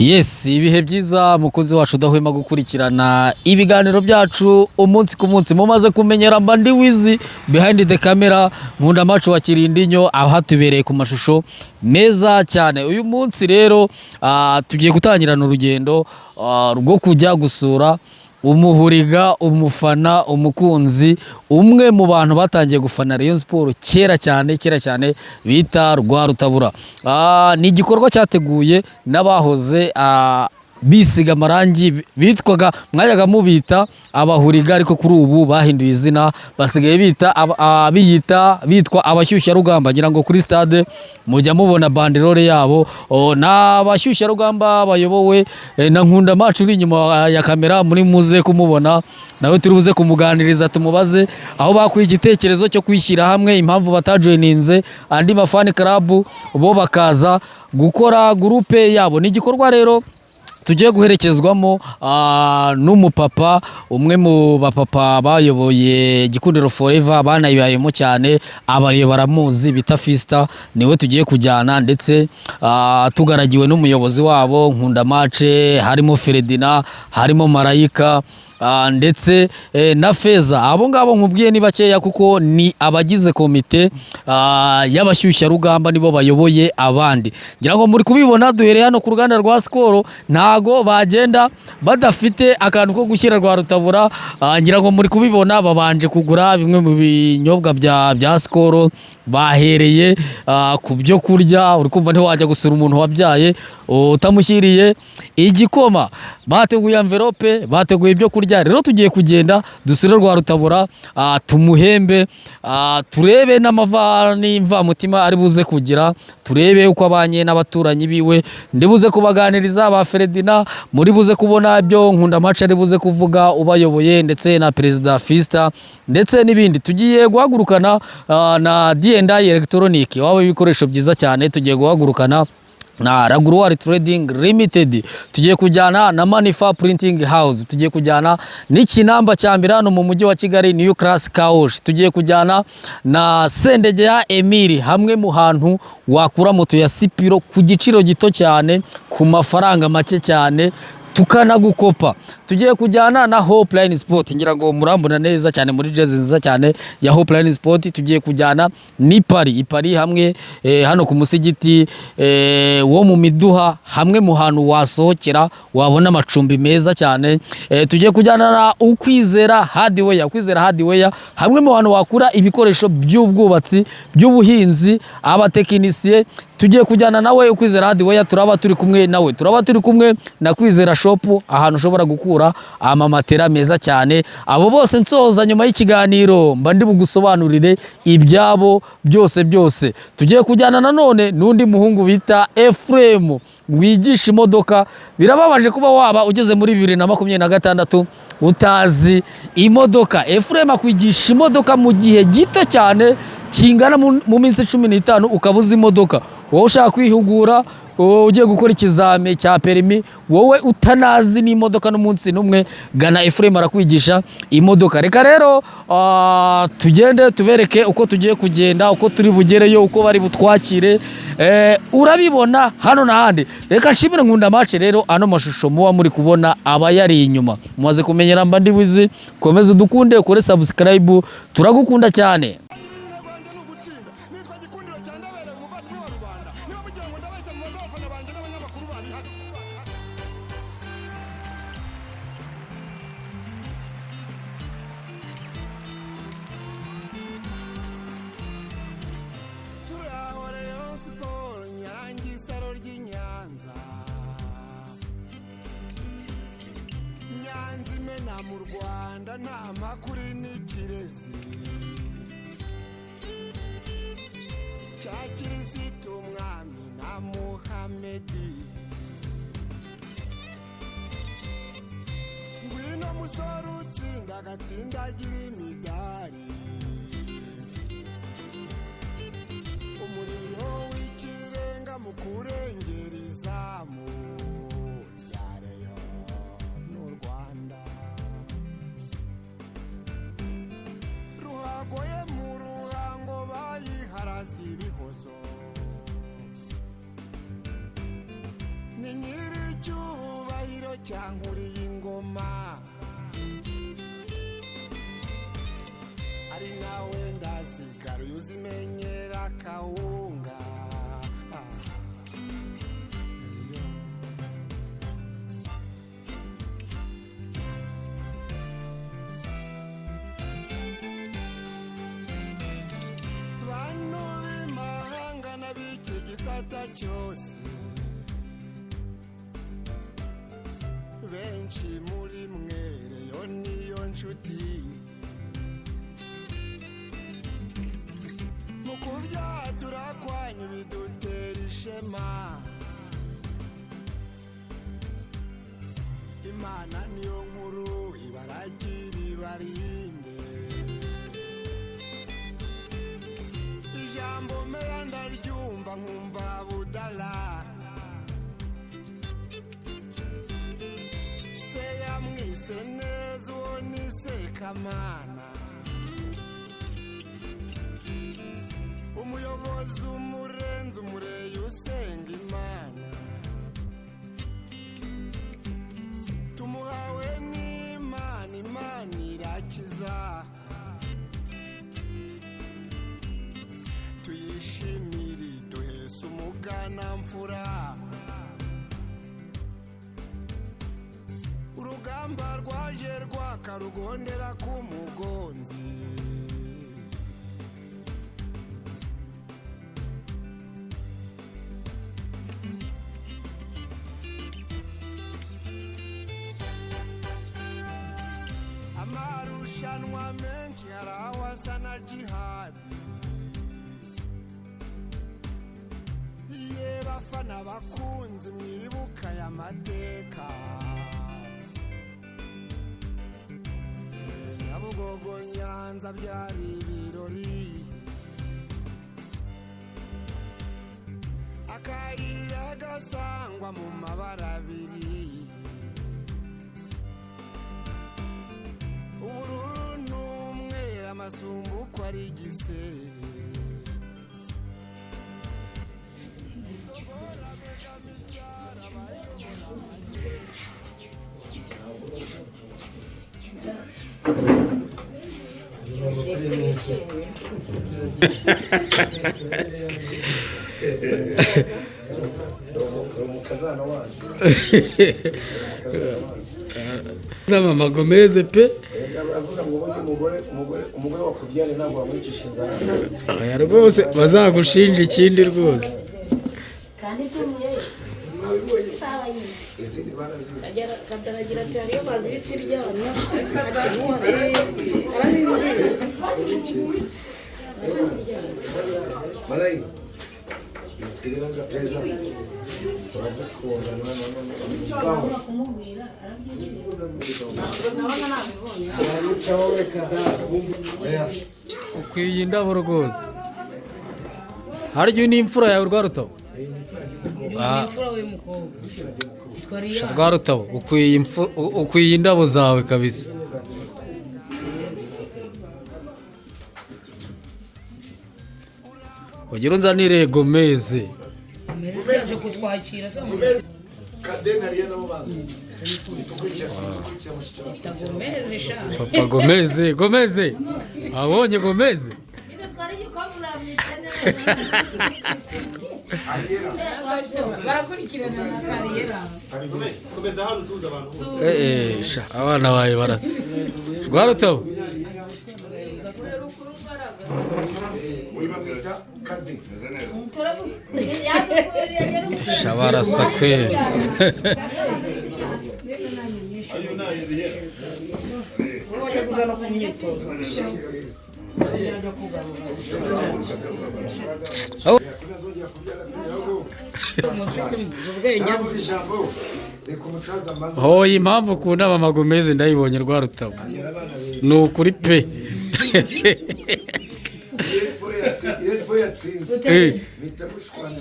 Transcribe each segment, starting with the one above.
Yes, ibihe byiza mukozi wacu udahwema gukurikirana ibiganiro byacu umunsi ku munsi mumaze kumenyera mbandi wizi behind the camera nkunda macu wa Kirindinyo ahatubereye ku mashusho meza cyane. Uyu munsi rero tugiye gutangirana urugendo rwo kujya gusura umuhuriga, umufana, umukunzi, umwe mu bantu batangiye gufana Rayon Sport kera cyane bita Rwarutabura. Ni igikorwa cyateguye n'abahoze bisiga amarangi bitwaga mwayaga mubita abahuriga, ariko kuri ubu bahinduye izina basigaye bitwa abashyushya rugamba. Ngira ngo kuri stade mujya mubona banderole yabo, n'abashyushya rugamba bayobowe na Nkunda Macu uri inyuma ya kamera, muri muze kumubona nawe turibuze kumuganiriza tumubaze aho bakuye igitekerezo cyo kwishyira hamwe, impamvu batajoininze andi mafani club bo bakaza gukora groupe yabo. Ni igikorwa rero tugiye guherekezwamo n'umupapa, umwe mu bapapa bayoboye Gikundiro Forever, banayibayemo cyane, abariye baramuzi, bita Fista. Niwe tugiye kujyana, ndetse tugaragiwe n'umuyobozi wabo Nkunda Mace, harimo Ferdinand, harimo Marayika, ndetse na Feza. Abo ngabo nkubwiye ni bakeya kuko ni abagize komite y'abashyushya rugamba, nibo bayoboye abandi. Ngira ngo muri kubibona duhereye hano ku ruganda rwa Skol, ntago bagenda badafite akantu ko gushyira Rwarutabura. Ngira ngo muri kubibona babanje kugura bimwe mu binyobwa bya Skol, bahereye ku byo kurya. Uri kumva ntiwajya gusura umuntu wabyaye utamushyiriye igikoma. Bateguye envelope, bateguye ibyo kurya. Rero tugiye kugenda dusure Rwarutabura, tumuhembe, turebe n'amavani mvamutima ari buze kugira, turebe uko abanye n'abaturanyi biwe. Ndibuze kubaganiriza ba Ferdinand, muri buze kubona ibyo Nkunda Mace ari buze kuvuga ubayoboye, ndetse na Perezida Fista, ndetse n'ibindi. Tugiye guhagurukana na D&I Electronic, wawe ibikoresho byiza cyane. Tugiye guhagurukana na Raguruwari Trading Limited, tugiye kujyana na Manifa Printing House, tugiye kujyana n'ikinamba cyambira no mu mujyi wa Kigali New Class Kaosh, tugiye kujyana na Sendege ya Emiri, hamwe mu hantu wakura moto ya Sipiro ku giciro gito cyane, ku mafaranga make cyane, tukanagukopa. Tugiye kujyana na Hopeline Sport, ngira ngo murambona neza cyane muri jezi nziza cyane ya Hopeline Sport. Tugiye kujyana ni Ipari hamwe hano ku musigiti wo mu Miduha, hamwe mu hantu wasohokera wabona amacumbi meza cyane. Tugiye kujyana na Ukwizera Hardware, hamwe mu hantu wakura ibikoresho by'ubwubatsi, by'ubuhinzi, abatekinisiye. Tugiye kujyana nawe Ukwizera Hardware, turaba turi kumwe na Kwizera Shop, ahantu ushobora gukura amamatera meza cyane. Abo bose nsoza nyuma y'ikiganiro mba ndi bugusobanurire ibyabo byose. Tugiye kujyana nanone n'undi muhungu bita Ephraim, wigisha imodoka. Birababaje kuba waba ugeze muri 2026 utazi imodoka. Ephraim akwigisha imodoka mu gihe gito cyane, kingana mu minsi 15 ukabuza imodoka. Wowe ushaka kwihugura, ugiye gukora ikizame cya perimi, wowe utanazi n'imodoka n'umunsi numwe, gana Ephraim arakwigisha imodoka. Reka rero tugende tubereke uko tugiye kugenda, uko turi bugereyo, uko bari butwakire. Urabibona hano n'ahandi. Reka nshimire Nkunda Mace rero, ano mashusho muba muri kubona aba yari inyuma. Mumaze kumenyera mbandi wizi, komeza udukunde, ukore subscribe, turagukunda cyane. Mu Rwanda nta makuru n'ikirezi cya Kirisitu umwami na Muhamedi. Ngwino musore utsinda agatsindagira imidari, umuriro w'ikirenga mu kurengera izamu rya Rayon n'u Rwanda. Ruhagoye mu ruhango bayiharaza ibihozo, ni nyiri cyankuriye ingoma ari nawe ndasigara uzimenyera kawunga bantu b'imahanga n'ab'iki gisata cyose benshi muri mwereyo niyo nshuti mu kubyatura kwanyu bidutera ishema imana niyo nkuru ibaragira ibarinde ijambo mera ndaryumva nkumva budala se yamwise neza uwo ni Sekamana umuyobozi umurenzi umureyi usenga imana tumuhawe n'imana imana irakiza tuyishimire duhese umuganamfura urugamba rwaje rwakarugondera k'umugonzi amarushanwa menshi hari aho asa na jihadi ye bafana bakunzi mwibuka aya mateka Nyabugogo Nyanza byari ibirori akayira gasangwa mu mabara abiri ubururu n'umweru amasumbu uko ari igisebe Mama Gomez pe umugore wakubyara ntabwo wamwicisha inzara aya rwose bazagushinja ikindi rwose kandi tumuye izindi barazi Kataragira ati hariyo bazitse iryana Marayi twiranga preza turagukunda none kumubwira arabyibwira ukwiye indabo rwose harya ni imfura yawe Rwarutabo imfura we mukobwa twariya Rwarutabo ukwiye indabo zawe kabisa ugira unzanire Gomez yaje kutwakira kadena ariyo nabo bazi Gomez sha Papa Gomez abonye Gomez barakurikirana na kariyera komeza hano usuhuza abantu sha abana bawe bara Rwarutabo uyibagita kadi shabarasa kweli wajya kuzana ku myitozo hoye impamvu ukunda Mama Gomez ndayibonye Rwarutabo ni ukuri pe Espo yatsinze bitamushwana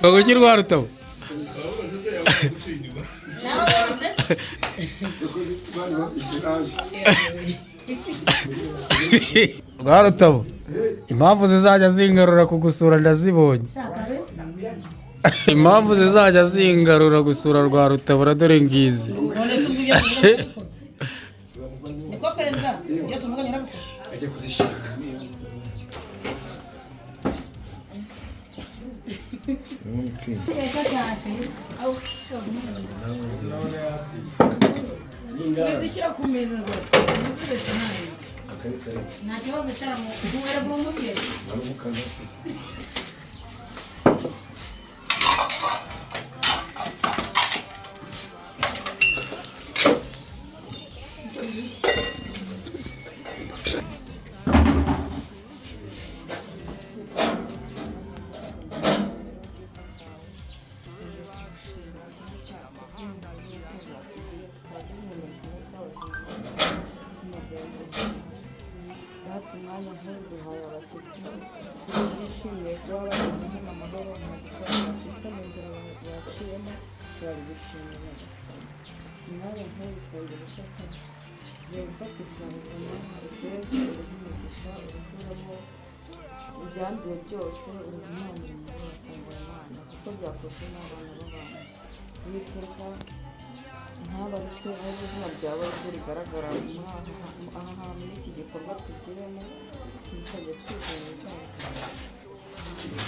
Baguki Rwarutabo Rwarutabo impamvu zizajya zingarura kugusura ndazibonye Shaka bese. impamvu zizajya zingarura gusura rwa rutabura dore ngizi None se ubwo ibyo tuvuga niko perezida ibyo tuvuga nyarabukuru. ajya kuzishaka Teka cyase. Au Uzishyira ku meza ngo uziretse nayo. nta kibazo cyaramo kuwera mu mubye. Data umwanya nk'uyu duhaye abashyitsi turishimiye kuba bageze hano amahoro nta gukora bacitse mu nzira baciyemo turabishimira nyagasani umwanya nk'uyu twongera gufata tugiye gufata ifunguro uteze uruhumugisha urukuramo ibyanduye byose uruhumanya uruhumanya Imana kuko byakozwe n'abana b'abantu Uwiteka nk'aba ari twe ahubwo izina ryawe ryo rigaragara aha hantu n'iki gikorwa tugiyemo tubisabye twizeye mu izina ryawe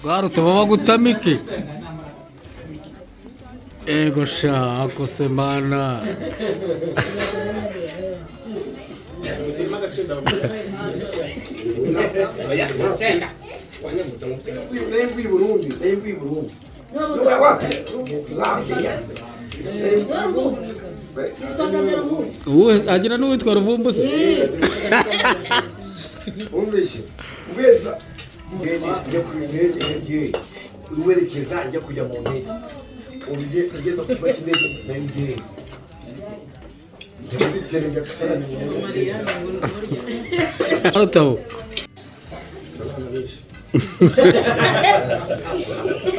rwa rutabo bagutamike ego sha akose mana Nemvi Burundi, Nemvi Burundi. Nubra wapi? Zambia. uwe agira n'uwitwa ruvumbuze Umvise. Ubeza. Njya kuri ndege ngiye. Uwerekeza njya kujya mu ndege. Ubye kugeza ku kigo cy'indege na ngiye. Njya bitera njya kutarana mu ndege. rutabo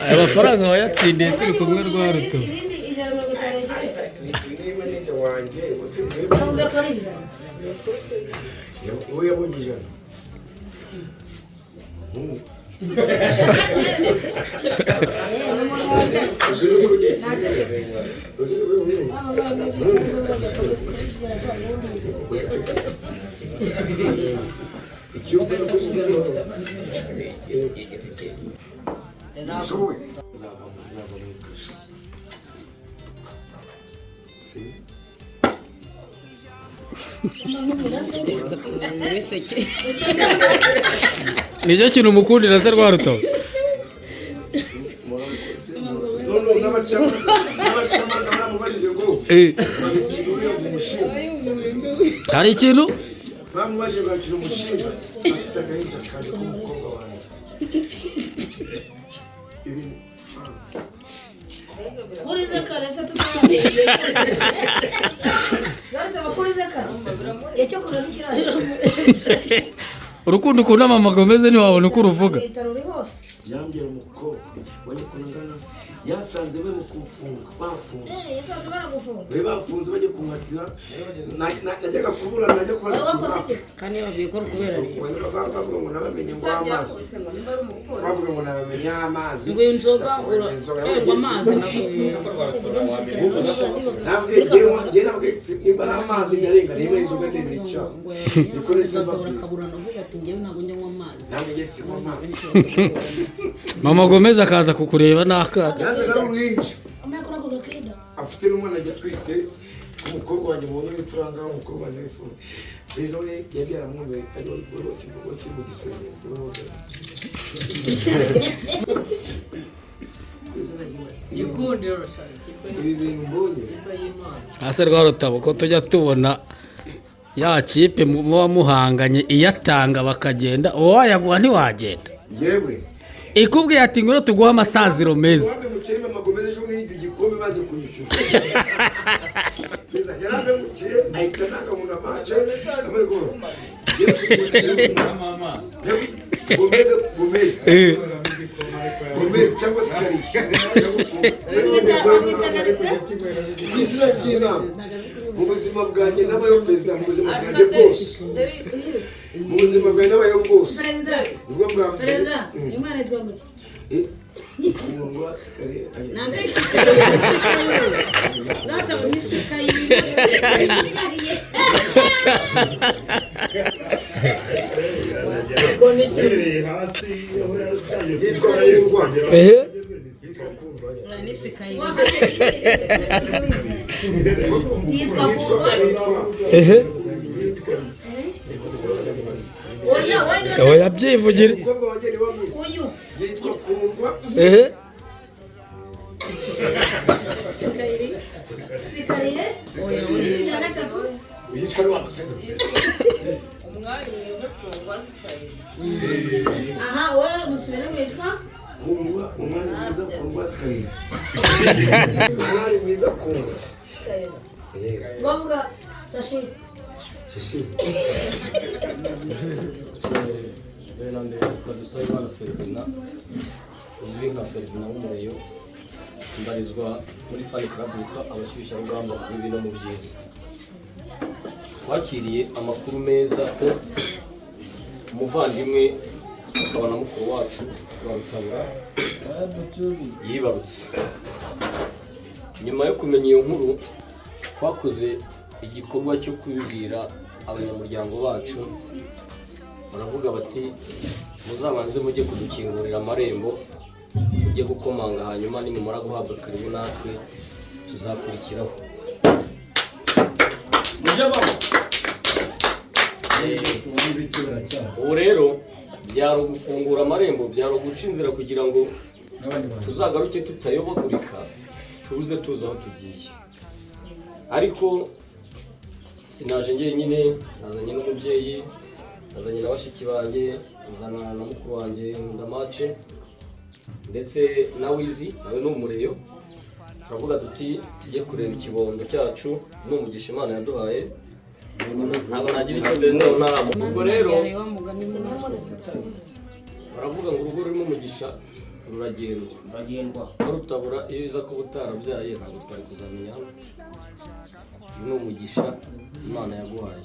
aya mafaranga wayatsindiye turi kumwe rwa rutabo Niba n'icyo wanjye usibye Tuze kurinda. uwo yabonye ijana. Ushoboye zava mu kasho. Weseke. nicyo kintu umukundira se rwa rutabo n'abacamanza baramubajije ngo hari ikintu bamubajije ngo akiri umushinga afite agahinja kane k'umukobwa wanjye. Kurize kare se tukaye. Yarate bakurize kare. Yacyo kurana ikiraje. urukundo ukunda mama Gomez ntiwabona uko uruvuga Itaruri hose. yambwira umukobwa wajya kunangana yasanze we mu kufunga bafunze Yesa baragufunga. we bafunze bajya kumatira najya gafungura najya kwa Wakoze iki? Kandi babwiye ko kubera ari. bavuga ngo nabamenye ngo amazi bavuga ngo nabamenye amazi Ngo inzoga urengwa amazi ntabwo ngewe ntabwo nimba ari amazi nyarenga niba inzoga ndende icyo niko neza urakaburana uvuga ati ngewe ntabwo njya nywa amazi. ntabwo ngiye sinywa amazi mama Gomez akaza kukureba n'akana yazaga ari uruhinja Umekora ko gakida. afite n'umwana ajya atwite umukobwa wanjye mu buryo bw'ifaranga umukobwa wanjye w'ifuza beza we yari yaramwumviye ari we kiri mu gisenge Igikundiro rashaka ikipe ibi bintu mbonye y'Imana. hasi rwa rutabo ko tujya tubona ya kipe muba muhanganye iyatanga bakagenda uwo wayaguha ntiwagenda ngewe ikubwiye ati ngwino tuguhe amasaziro meza wambe mukiri mama Gomez ejo n'ibyo gikombe maze kunyishyura beza yarambe mukiri ahita nanga mu namace amaze kuba Gomez cyangwa se Karishya izina ry'inama mu buzima bwanjye n'abayo perezida mu buzima bwanjye bwose mu buzima bwanjye n'abayo bwose ubwo bwa perezida imana yitwa gute kundwa sikariye Data ni sikayi. Uhereye hasi yitwa kundwa Ni sikayi. yitwa kundwa oya byivugire umukobwa wanjye ni wa misi uyu yitwa kundwa sikariye Oya ya gatatu yitwa wa misi aha wowe musubira witwa kundwa umwari mwiza kundwa sikariye umwari mwiza kundwa ngombwa sashi Fernande Kadusabimana Ferdinand uzwi nka Ferdinand w'umureyo mbarizwa muri fan club yitwa abashyushyarugamba bibi no mu byiza. Twakiriye amakuru meza ko umuvandimwe akaba na mukuru wacu Rwarutabura yibarutse. Nyuma yo kumenya iyo nkuru twakoze igikorwa cyo kubibwira abanyamuryango bacu, baravuga bati muzabanze mujye kudukingurira amarembo mujye gukomanga, hanyuma nimumara guhabwa karibu natwe tuzakurikiraho. Ubu rero byari ugufungura amarembo, byari uguca inzira kugira ngo tuzagaruke tutayobagurika, tuze tuzi aho tugiye. Ariko sinaje njyenyine, nazanye n'umubyeyi, nazanye na bashiki banjye, nazana na mukuru wanjye Ndamace ndetse na Wizi nawe n'umureyo. Turavuga duti tujye kureba ikibondo cyacu n'umugisha Imana yaduhaye, ntabwo nagira icyo ndenzaho ntaramo. Ubwo rero baravuga ngo urugo rurimo umugisha ruragendwa, Rutabura iyo iza kuba utarabyaye ntabwo twari kuzamenya hano. Ni umugisha Imana yaguhaye,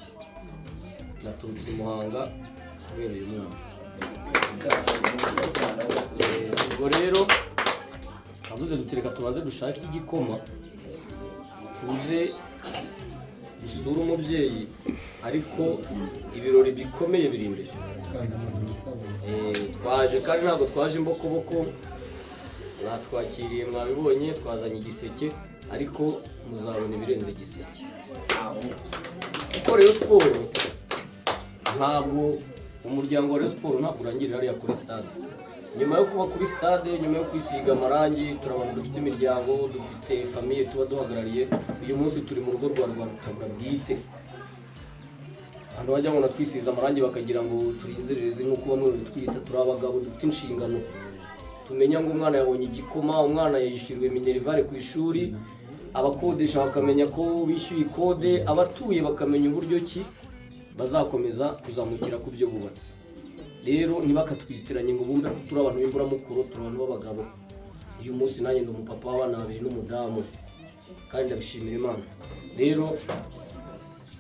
naturutse i Muhanga kubera uyu mwana. Ubwo rero avuze dutereka tubanze dushake igikoma tuze dusure umubyeyi, ariko ibirori bikomeye biri imbere. Twaje kandi ntabwo twaje imbokoboko, mwatwakiriye mwabibonye, twazanye igiseke ariko muzabona ibirenze igiseke. Kuko Rayon Sport ntabwo umuryango wa Rayon Sport ntabwo urangirira hariya kuri stade. Nyuma yo kuba kuri stade, nyuma yo kwisiga amarangi, turabona dufite imiryango, dufite famiye tuba duhagarariye. Uyu munsi turi mu rugo rwa Rwarutabura bwite. Abantu bajya ngo twisize amarangi bakagira ngo turinzerereze nk'uko bamwe bitwita, turi abagabo dufite inshingano. Tumenya ngo umwana yabonye igikoma, umwana yishyuriwe minerivare ku ishuri, abakodesha bakamenya ko bishyuye ikode, abatuye bakamenya uburyo ki bazakomeza kuzamukira ku byo bubatse. Rero ntibakatwitiranye ngo bumve ko turi abantu b'imburamukuru, turi abantu b'abagabo. Uyu munsi nanjye ndi umupapa w'abana babiri n'umudamu kandi ndabishimira Imana. Rero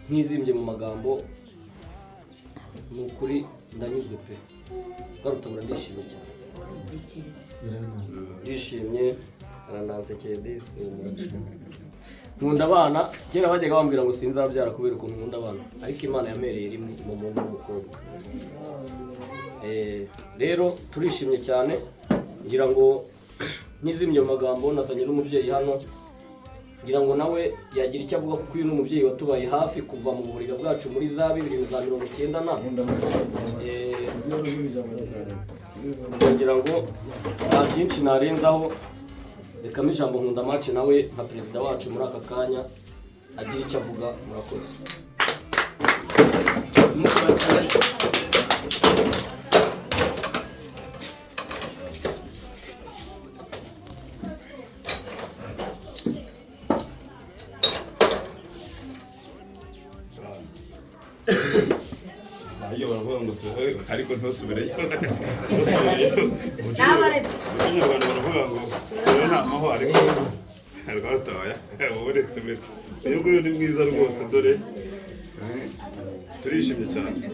ntizimbye mu magambo, ni ukuri ndanyuzwe pe. Rwarutabura ndishimye cyane, ndishimye, aranansekeye disi. Nkunda abana, kera bajyaga bambwira ngo sinzabyara kubera ukuntu nkunda abana, ariko Imana yamereye rimwe mu muntu w'umukobwa. Rero turishimye cyane, ngira ngo ntizimye mu magambo, nasanye n'umubyeyi hano ngira ngo nawe yagira icyo avuga, kuko uyu ni umubyeyi watubaye hafi kuva mu burira bwacu muri za 2090 ngira ngo nta byinshi narenzaho. Rekamo ijambo Nkundamace nawe nka perezida wacu muri aka kanya agira icyo avuga. Murakoze. iyo baravuga ngo sohoye ariko ntusubireyo. Nabaretse. Abanyarwanda baravuga ngo sohoye nta mahwa ariko rwarutabaya uretse uyu nguyu ni mwiza rwose dore turishimye cyane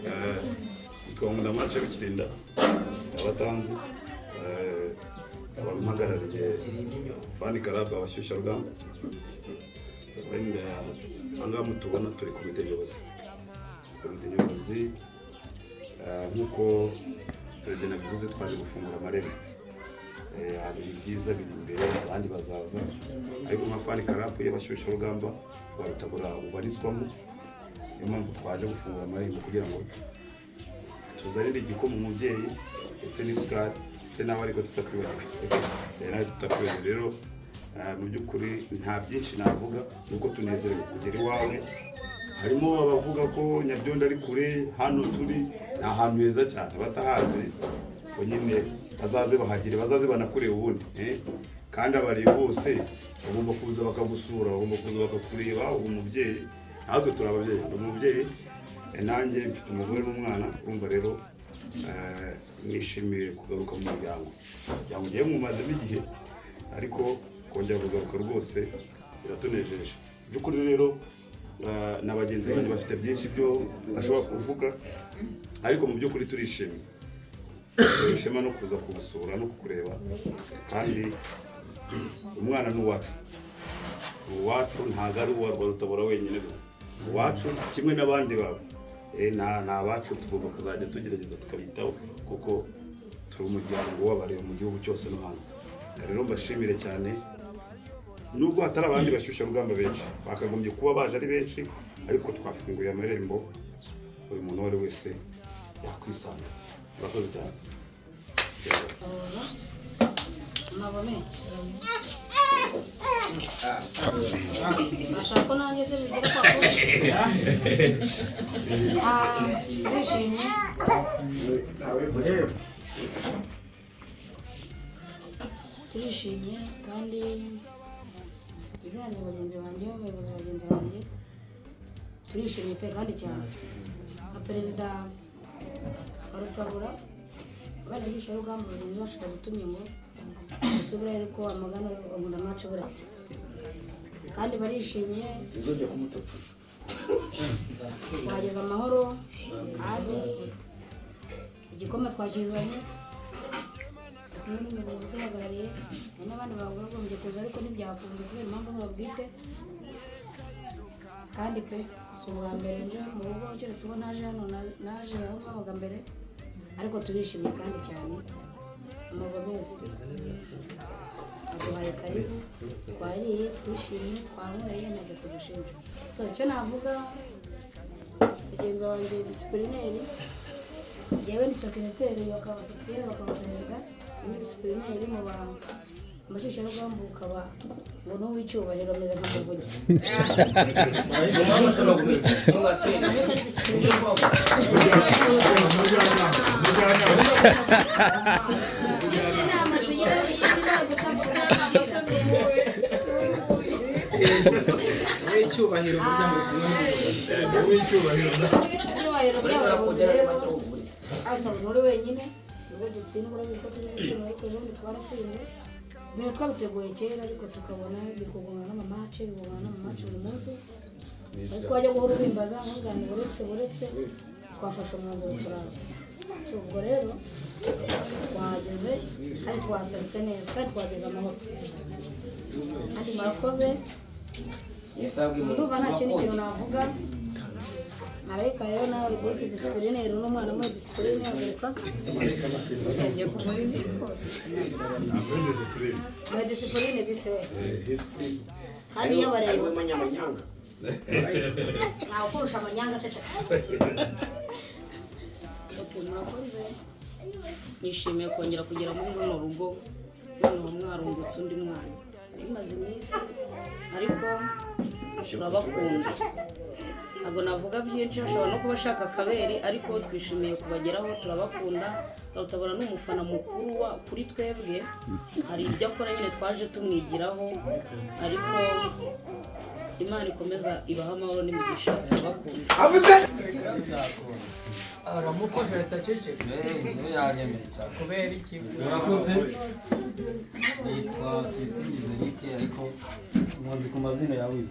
twakunda amace w'ikirinda abatanzi abamuhagarariye fani karabu abashyushya rugamba ahangaha mutubona turi komite nyobozi nk'uko perezida bivuze twaje gufungura amarembo hari ibyiza biri imbere abandi bazaza ariko nka fani karabu y'abashyushya rugamba barutabura ubarizwamo niyo mpamvu twaje gufungura amarembo kugira ngo tuzanire igikoma umubyeyi ndetse n'isukari ndetse n'abo ariko tutakwibagiwe rero mu by'ukuri nta byinshi navuga nuko tunezerewe kugera iwawe harimo abavuga ko Nyabyondo ari kure hano turi ni ahantu heza cyane batahazi ngo nyine bazaze bahagire bazaze banakureba ubundi kandi abari bose bagomba kuza bakagusura bagomba kuza bakakureba uwo mubyeyi natwe turi ababyeyi umubyeyi nanjye mfite umugore n'umwana urumva rero nishimiye kugaruka mu muryango ugiye mumazemo igihe ariko kongera kugaruka rwose biratunejeje by'ukuri rero na bagenzi banjye bafite byinshi byo bashobora kuvuga ariko mu by'ukuri turishimye ishema no kuza kubusura no kukureba kandi umwana ni uwacu ntabwo ari uwa Rwarutabura wenyine gusa uwacu kimwe n'abandi babo ni abacu tugomba kuzajya tugerageza tukabitaho kuko turi umuryango w'abareba mu gihugu cyose no hanze rero mbashimire cyane nubwo hatari abandi bashyushya rugamba benshi bakagombye kuba baje ari benshi ariko twafunguye amarembo buri muntu uwo ari wese yakwisanga murakoze cyane Mabone. Ashaka ko nanjye se bigera kwa kose. Turishimye. Turishimye kandi izina bagenzi banjye abayobozi bagenzi banjye turishimye pe kandi cyane nka perezida Rwarutabura bagirisha rugamba bagenzi bacu badutumye ngo usubira ariko amagana umuntu amacu buretse kandi barishimye sinzongera kumutapfa bageze amahoro kandi igikoma twakizanye n'umuyobozi uduhagarariye n'abandi bagombye kuza ariko ntibyakunze kubera impamvu babwite kandi pe si ubwa mbere nje mu rugo keretse uko naje hano naje aho ngabaga mbere ariko turishimye kandi cyane amagomezi aduhaye karibu twariye twishimye twanyweye ntabwo tugushinja so icyo navuga mugenzi wanjye disiplineri yewe ni sekireteri bakaba sosiyete bakaba perezida ni disiplineri mu bashyushya rugamba ukaba ngo n'uw'icyubahiro ameze nk'umuvugi w'icyubahiro burya muri kumwe w'icyubahiro by'abayobozi rero uri wenyine nubwo dutsindwa urabona ko turi gukina ariko ubundi twaratsinze ibintu twabiteguye kera ariko tukabona bikugumana n'amamace bikugumana n'amamace buri munsi ariko twajya guhora ubimbaza nk'ubwanyu buretse twafashe umwanzuro turaza si ubwo rero twahageze kandi twaserutse neza kandi twageze amahoro kandi murakoze ndumva nta kindi kintu navuga marayika rero nawe disi disiplineri n'umwana muri disipline agaruka ngiye kumuriza muri disipline dise kandi iyo bareba ntawe kurusha amanyanga ceceka murakoze nishimiye kongera kugera muri runo rugo noneho mwarungutse undi mwana bimaze iminsi ariko turabakunda ntabwo navuga byinshi bashobora no kuba ashaka akabere ariko twishimiye kubageraho turabakunda Rwarutabura n'umufana mukuru kuri twebwe hari ibyo akora nyine twaje tumwigiraho ariko Imana ikomeza ibaha amahoro n'imigisha turabakunda aramufasha leta ceceka niwe yanyemeye cyane kubera iki turakoze yitwa Tuyisingize Eric ariko muzi ku mazina ya Wiz.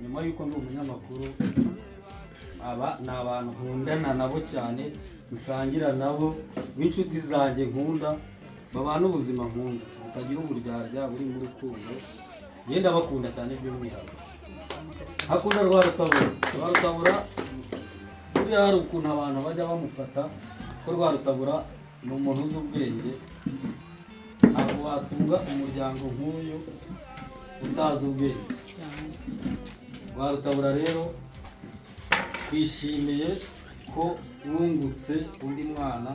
Nyuma y'uko ndi umunyamakuru aba ni abantu nkundana nabo cyane nsangira nabo b'inshuti zanjye nkunda babana ubuzima nkunda batagira uburyarya buri mu rukundo ngenda bakunda cyane by'umwihariko hakunda Rwarutabura buriya hari ukuntu abantu bajya bamufata ko Rwarutabura ni umuntu uzi ubwenge ntabwo watunga umuryango nk'uyu utazi ubwenge. Rwarutabura rero twishimiye ko wungutse undi mwana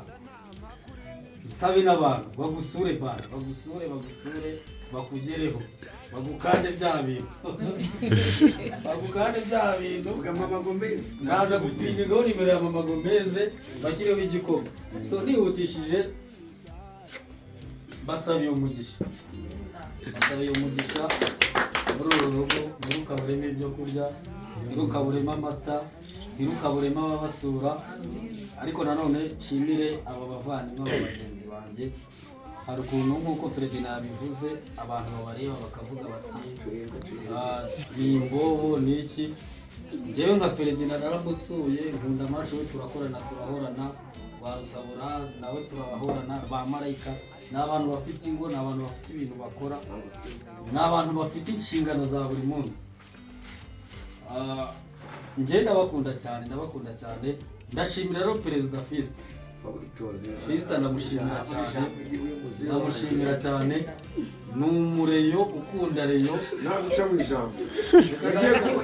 nsabe n'abantu bagusure bana bagusure bakugereho bagukande bya bintu bagukande bya bintu Mama Gomez naza gupingaho nimero ya Mama Gomez bashyireho igikoma so nihutishije basabiye umugisha muri uru rugo ntirukaburemo ibyo kurya ntirukaburemo amata ntirukaburemo ababasura ariko nanone nshimire aba bavandimwe aba bagenzi banjye hari ukuntu nk'uko Ferdinand yabivuze abantu babareba bakavuga bati ni imbobo ni iki njyewe nka Ferdinand naramusuye nkunda amacu we turahorana Rwarutabura nawe turahorana ba Marayika ni abantu bafite ingo ni abantu bafite ibintu bakora ni abantu bafite inshingano za buri munsi njye ndabakunda cyane ndashimira rero Perezida Fiston ndamushimira cyane ni umureyo ukunda reyo ntabwo uca mu ijambo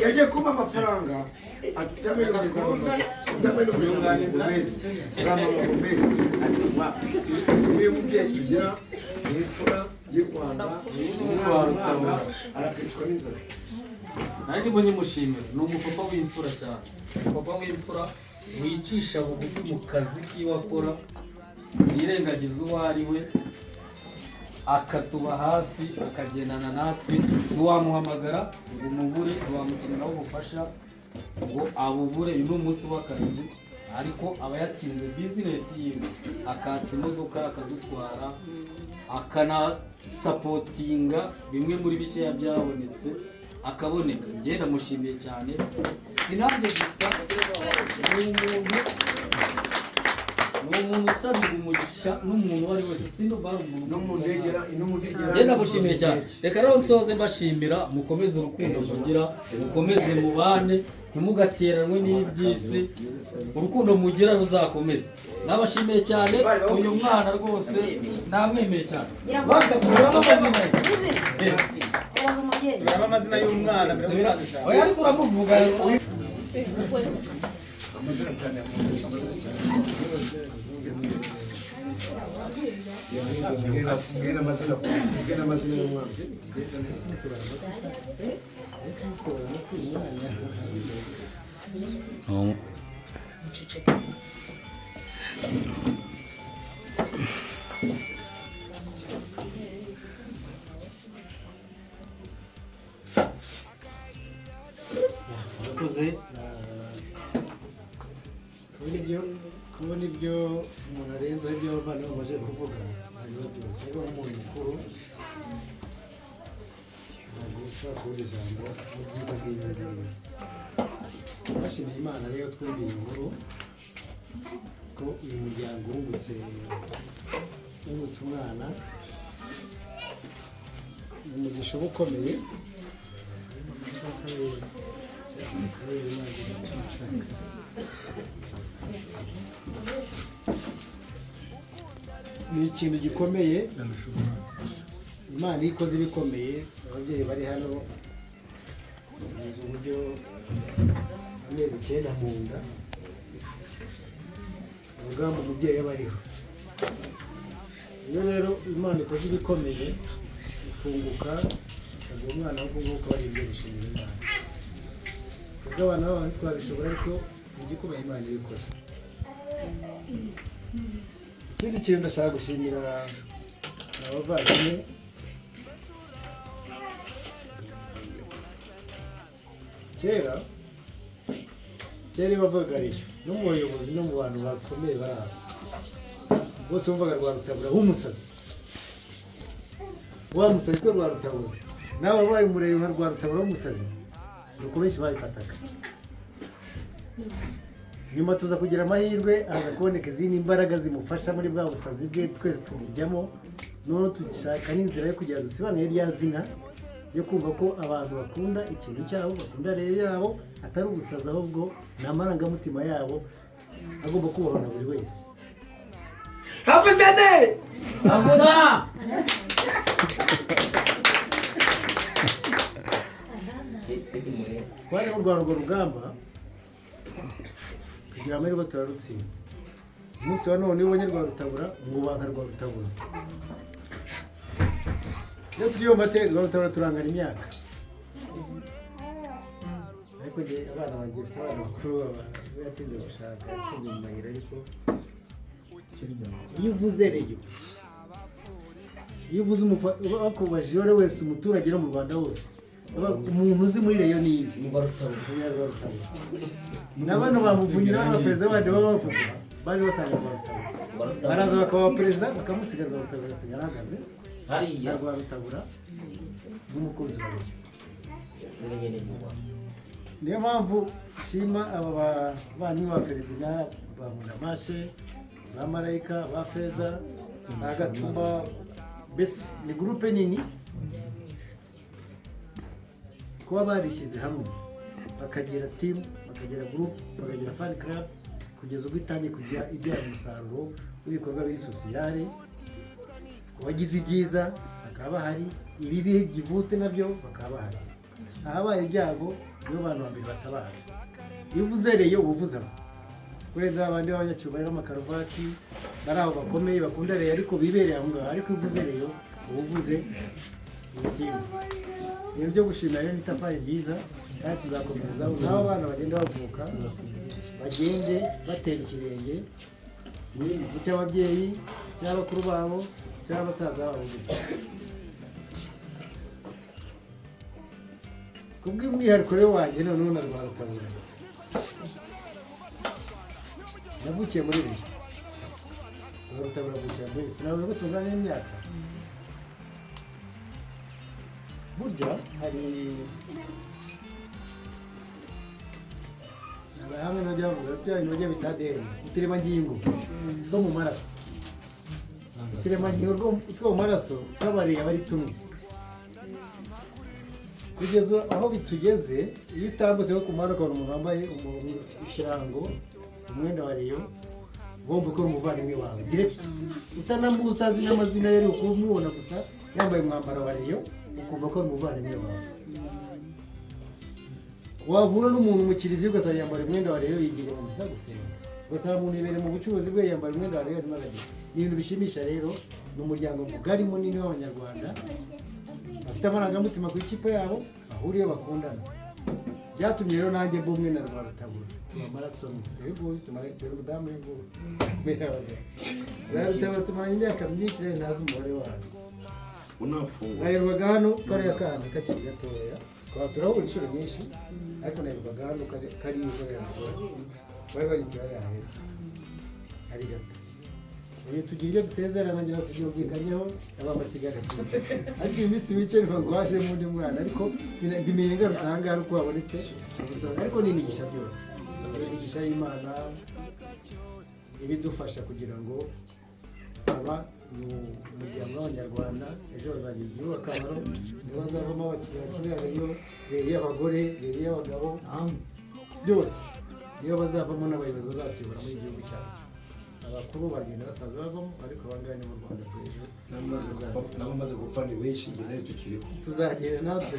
yagiye kumpa amafaranga atamenyereza niyo mubyeyi tugira ni imfura y'u Rwanda umwana arakicwa n'inzara nari ndimo nyimushimira ni umupapa w'imfura cyane umupapa w'imfura wicisha bugufi mu kazi k'iwe akora yirengagiza uwo ari we akatuba hafi akagendana natwe ntiwamuhamagara ngo umubure ntiwamukeneraho ubufasha ngo abubure uyu ni umunsi w'akazi ariko aba yakinze bizinesi yiwe akatsa imodoka akadutwara akanasapotinga bimwe muri bikeya byabonetse akaboneka njye ndamushimiye cyane sinabyo gusa ni umuntu usabira umugisha n'umuntu uwo ari wese sino bari umuntu njye ndamushimiye cyane reka rero nsoze mbashimira mukomeze urukundo mugira mukomeze mubane ntimugateranwe n'iby'isi urukundo mugira ruzakomeze nabashimiye cyane uyu mwana rwose namwemeye cyane amazina y'umwana oya ariko uramuvuga amazina y'umwana kubona ibyo umuntu arenzaho ibyo abavandimwe bamaze kuvuga hanyuma byose ariko umuntu mukuru ntabwo ushobora kubura ijambo ni byiza nk'ibi ngibi twashimiye Imana rero twumviye inkuru ko uyu muryango wungutse umwana ni umugisha uba ukomeye ni ikintu gikomeye Imana iyo ikoze ibikomeye ababyeyi bari hano bazi uburyo amezi 9 mu nda urugamba umubyeyi aba ariho iyo rero Imana ikoze ibikomeye ifunguka ikaguha umwana wo nguko bari ibyo gushimira Imana ubwo abana babo ntitwabishobora ariko ni igikubaha Imana ibikoze. Ikindi kintu ndashaka gushimira abavandimwe kera kera bavuga ariyo no mu bayobozi no mu bantu bakomeye bari aho bose bumvaga Rwarutabura w'umusazi wa musazi to Rwarutabura nawe wabaye umurebe nka Rwarutabura w'umusazi nuko benshi babifataga nyuma tuza kugira amahirwe aza kuboneka izindi imbaraga zimufasha muri bwa busazi bwe twese tubijyamo none dushaka n'inzira yo kugira dusobanure rya zina yo kumva ko abantu bakunda ikintu cyabo bakunda rero yabo atari ubusazi ahubwo ni amarangamutima yabo agomba kubahwa na buri wese havuze ne avuga twari mu Rwanda urwo rugamba tugira amahirwe turarutsinda umunsi wa none ubonye Rwarutabura mwubanka Rwarutabura iyo tugiye mu mateka Rwarutabura turangana imyaka ariko njye abana banjye bafite abana bakuru yatinze gushaka yatinze mu mayira ariko iyo uvuze reyo iyo uvuze bakubajije uwo wese umuturage no mu Rwanda hose umuntu uzi muri reyo ni iki na bano bamuvunyira abaperezida bandi baba bavuga bari basanga Rwarutabura baraza bakaba perezida bakamusiga Rwarutabura agasigara ahagaze na Rwarutabura n'umukunzi wa reyo niyo mpamvu nshima aba bana ba Ferdinand ba Nkundamace ba Marayika ba Feza ba Gacuma mbese ni gurupe nini kuba barishyize hamwe bakagira timu bakagira gurupe bakagira fan club kugeza ubwo itangiye kujya ibyara umusaruro w'ibikorwa biri sosiyale wagize ibyiza bakaba bahari ibibi byivutse nabyo bakaba bahari ahabaye ibyago nibo bantu babiri batabara iyo uvuze reyo uba uvuze abo kurenza abandi b'abanyacyubahiro amakaruvati bari aho bakomeye bakunda reyo ariko bibereye aho ngaho ariko iyo uvuze reyo uba uvuze imitima ibintu byo gushimira rero n'itafari ryiza kandi tuzakomereza n'abo bana bagenda bavuka bagende batera ikirenge mu cy'ababyeyi cy'abakuru babo cy'abasaza babo kubw'umwihariko rero wanjye noneho na Rwarutabura navukiye muri ibi Rwarutabura avukira muri ibi sinavuga ko tungana n'imyaka burya hari hamwe najya bavuga bya bintu bajya bita ADN uturemangingo two mu maraso uturemangingo two mu maraso tw'abariye aba ari tumwe kugeza aho bitugeze iyo utambutse ku muhanda ukabona umuntu wambaye ikirango umwenda wa reyo ugomba gukora umuvandimwe wawe direct utanamuzi utazi n'amazina yari ukumubona gusa yambaye umwambaro wa reyo ukumva ko ari umuvandimwe wawe wabura n'umuntu mu kiliziya ugasanga yambara umwenda wa reyo yigiriye mu misa gusenga ugasanga umuntu ibereye mu bucuruzi bwe yambara umwenda wa reyo arimo aragenda ni ibintu bishimisha rero ni umuryango mugari munini w'abanyarwanda bafite amarangamutima ku ikipe yabo bahuriye bakundana byatumye rero nanjye mbumwe na Rwarutabura tuba amaraso y'ubuyu tumara umudamu y'ubuyu kubera abagabo Rwarutabura tumaranye imyaka myinshi rero ntazi umubare wayo naherwaga hano kariya kana kakiri gatoya twaba turahura inshuro nyinshi ariko naherwaga hano kari yukorera bari bagiti bari ahera ari gato uyu tugira ibyo dusezerana ngira tubyumvikanyeho abamasigara haciye iminsi mike niho ngwaje mundi mwana ariko bimenye ngarutse aha ngaha uko habonetse ariko ni imigisha byose imigisha y'Imana ibidufasha kugira ngo aba mu muryango w'abanyarwanda ejo bazagira igihugu akamaro nibo bazavamo abakinira reyo y'abagore reyo y'abagabo byose niyo bazavamo n'abayobozi bazatuyobora muri igihugu cyacu abakuru bagenda basaza bavamo ariko abangana ni mu Rwanda rw'ejo n'abamaze gupfa ni benshi njye nayo tukiriho tuzagera natwe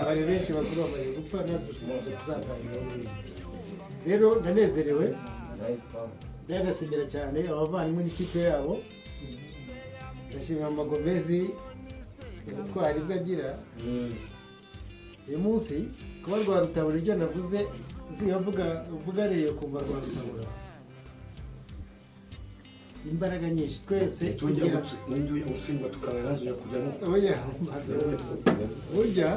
abari benshi bakuru bamaze gupfa natwe tuzaganira rero ndanezerewe ndashimira cyane abavandimwe n'ikipe yabo ndashimira Magomezi ubutwari bwe agira uyu munsi kuba Rwarutabura ibyo navuze uvuga reyo kumva Rwarutabura imbaraga nyinshi twese tugira utsindwa tukabarazo kujyamo oya burya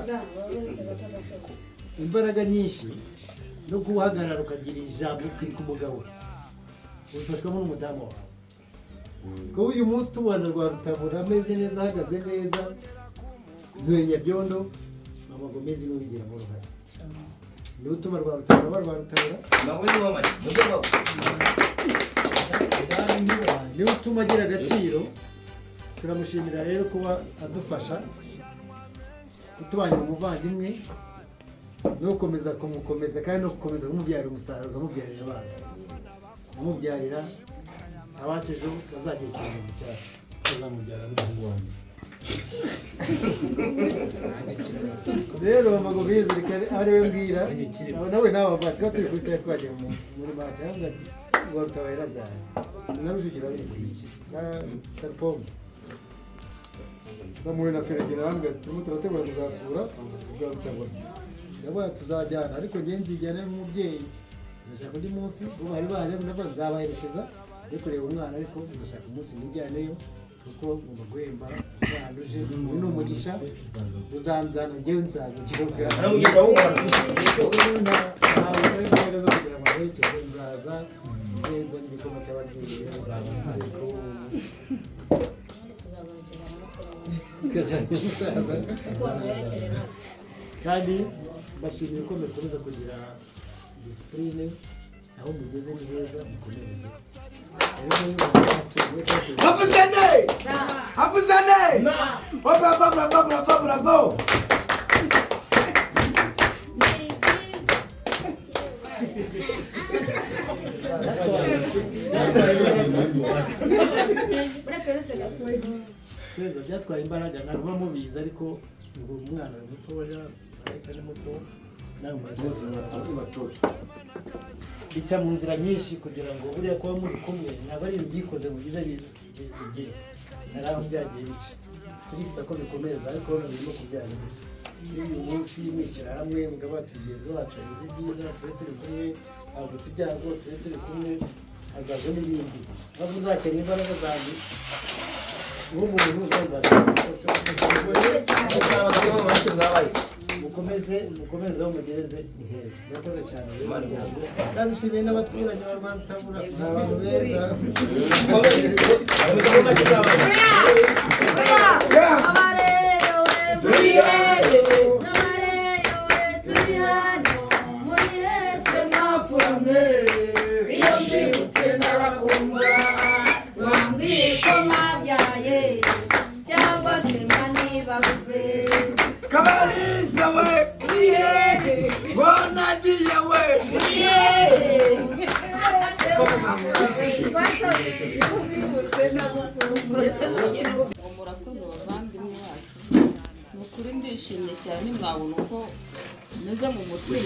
imbaraga nyinshi no guhagarara ukagira ijambo kuri ku mugabo ubifashwamo n'umudamu wawe kuba uyu munsi tubona Rwarutabura ameze neza ahagaze neza Nyabyondo Mama Gomez n'ubigiramo uruhare niwe utuma Rwarutabura Rwarutabura niwe utuma agira agaciro turamushimira rero kuba adufasha kutubanira umuvandimwe no gukomeza kumukomeza kandi no gukomeza kumubyarira umusaruro amubyarira abana amubyarira abacu ejo bazagira ikintu mu cyacu azamubyara n'umuhungu wanjye rero Mama Gomez ari we mbwira nawe bavuga tuba turi kuri sitade twagiye muri maci aravuga ati Rwarutabura yarabyara na Rujugira ariko Sarpom bamuwe na Feregera bambwira ati turimo turategura kuzasura Rwarutabura ndabona tuzajyana ariko ngiye nzijyana n'umubyeyi ndashaka undi munsi ubu hari baje ndavuga nzabaherekeza yo kureba umwana ariko ndashaka umunsi nijyaneyo kuko ngomba guhemba uzanduje ni umugisha uzanzana ngewe nzaza kigoga aramugisha w'umwana ntawe imbaraga zo kugira ngo aherekeze nzaza nzenza n'igikoma cy'ababyeyi nzaza kandi bashimiye ko mukomeza kugira disipurine aho mugeze ni heza mukomereze Hafuzane! Bravo! Kweza byatwaye imbaraga ntabwo mubizi ariko ngo umwana mutoya ariko ni muto nawe bose batoto bica mu nzira nyinshi kugira ngo buriya kuba muri kumwe ntabwo ari ibyikoze mu byiza bigiye hari aho byagiye bica turifuza ko bikomeza ariko hano birimo kubyara uyu munsi mwishyira hamwe mugabo tugenzi wacu agize ibyiza tube turi kumwe havutse ibyago tube turi kumwe hazaza n'ibindi ntabwo uzakenera imbaraga zanjye nk'umuntu mukomeze aho mugereze ni heza murakoze cyane kandi ushimiye n'abaturanyi ba Rwarutabura ni abantu beza Kabarisa we, Bonadia we, murakoze bavandimwe bacu ni ukuri ndishimye cyane mwabona uko meze mu mutima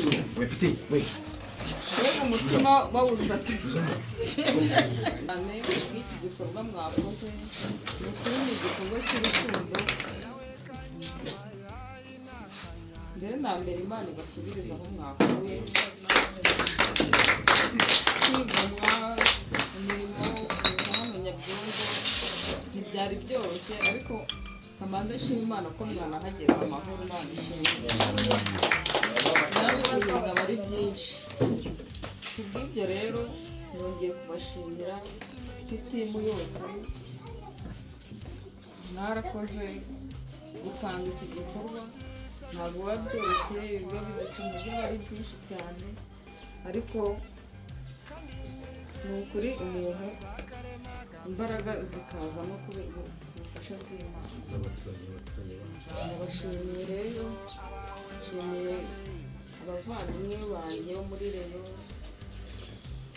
mbega umutima bawusatije cyane bw'iki gikorwa mwakoze ni ukuri ni igikorwa cy'urukundo mbere na mbere Imana igasubiriza aho mwakuye kwigomwa imirimo hano Nyabyondo ntibyari byoroshye ariko kamanza nshima Imana ko mwanahageze amahoro Imana ishimwe nawe ibibazo aba ari byinshi kubw'ibyo rero nongeye kubashimira nk'itimu yose mwarakoze gupanga iki gikorwa ntabwo biba byoroshye biba bidatumye biba ari byinshi cyane ariko ni ukuri umuntu imbaraga zikazamo kuri ubufasha bw'Imana ndabashimiye rero nshimiye abavandimwe banjye bo muri Reyo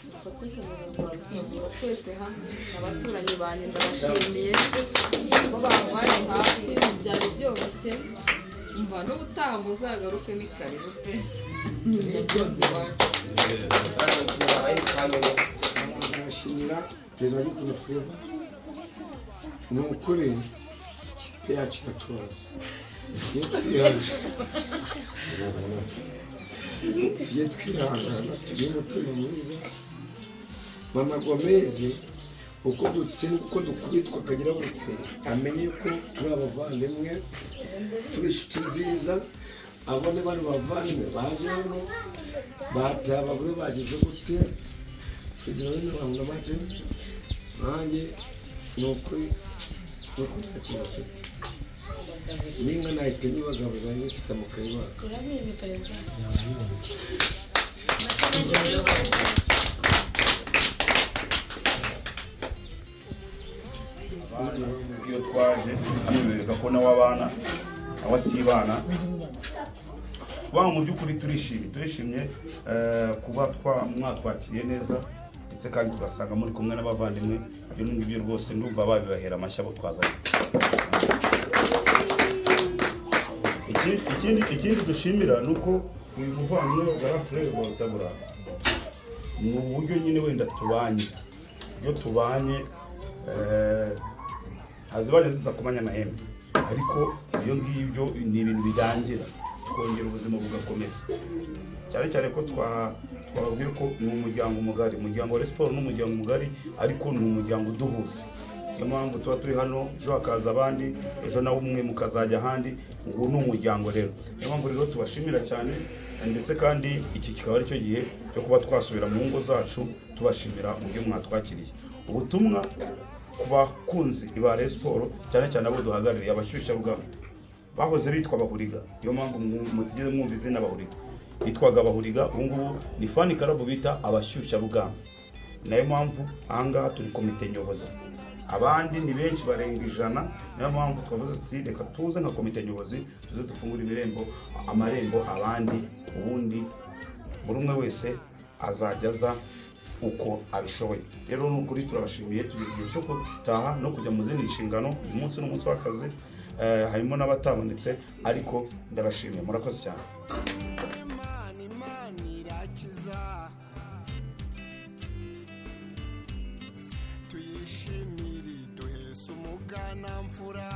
dufatanye mu Rwarutabura twese hamwe abaturanyi banjye ndabashimiye ko bampaye hafi byari byoroshye umva n'ubutaha muzagaruke ni karibu pe Nyabyondo iwacu ndabashimira perezida w'igihugu Fleva ni ukuri ikipe yacu iratubaza tujye twihangana tugire umutima mwiza Mama Gomez uko dutsindwa uko dukubitwa akagira gute amenye ko turi abavandimwe turi inshuti nziza abo ni bano bavandimwe baje hano bataye abagore bagize gute kugira ngo nabona make nanjye ni ukuri ntakibafite n'inka nahite nibagaburira ngifite mu kayibaka urabizi perezida iyo twaje hano bereka ko nawe abana aho atibana mu by'ukuri turishimye kuba mwatwakiriye neza ndetse kandi tugasanga muri kumwe n'abavandimwe ibyo ngibyo rwose ndumva babibahera amashyi abo twazanye. Ikindi dushimira ni uko uyu muvandimwe Garafurere Rwarutabura ni uburyo nyine wenda tubanye iyo tubanye hazibanye zidakomanya amahembe ariko ibyo ngibyo ni ibintu birangira twongera ubuzima bugakomeza cyane cyane ko twababwiye ko ni umuryango mugari umuryango wa siporo ni umuryango mugari ariko ni umuryango uduhuza niyo mpamvu tuba turi hano ejo hakaza abandi ejo nawe umwe mukazajya ahandi ngo ni umuryango rero niyo mpamvu rero tubashimira cyane ndetse kandi iki kikaba ari cyo gihe cyo kuba twasubira mu ngo zacu tubashimira mu byo mwatwakiriye ubutumwa ku bakunzi ba Rayon Sports cyane cyane abo duhagarariye abashyushyarugamba bahoze bitwa Abahuriga niyo mpamvu mutigeze mwumva izina Abahuriga bitwaga Abahuriga ubu ngubu ni fani karabu bita abashyushyarugamba nayo mpamvu ahangaha turi komite nyobozi abandi ni benshi barenga 100 niyo mpamvu twavuze tuti reka tuze nka komite nyobozi tuze dufungura amarembo abandi ubundi buri umwe wese azajya aza uko abishoboye rero n'ukuri turabashimiye tugiye cyo gutaha no kujya mu zindi nshingano uyu munsi n'umunsi w'akazi harimo n'abatabonetse ariko ndabashimiye murakoze cyane. tuyishimire duhese umuganamfura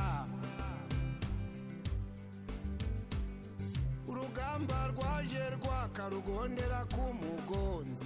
urugamba rwaje rwakarugondera ku mugonzi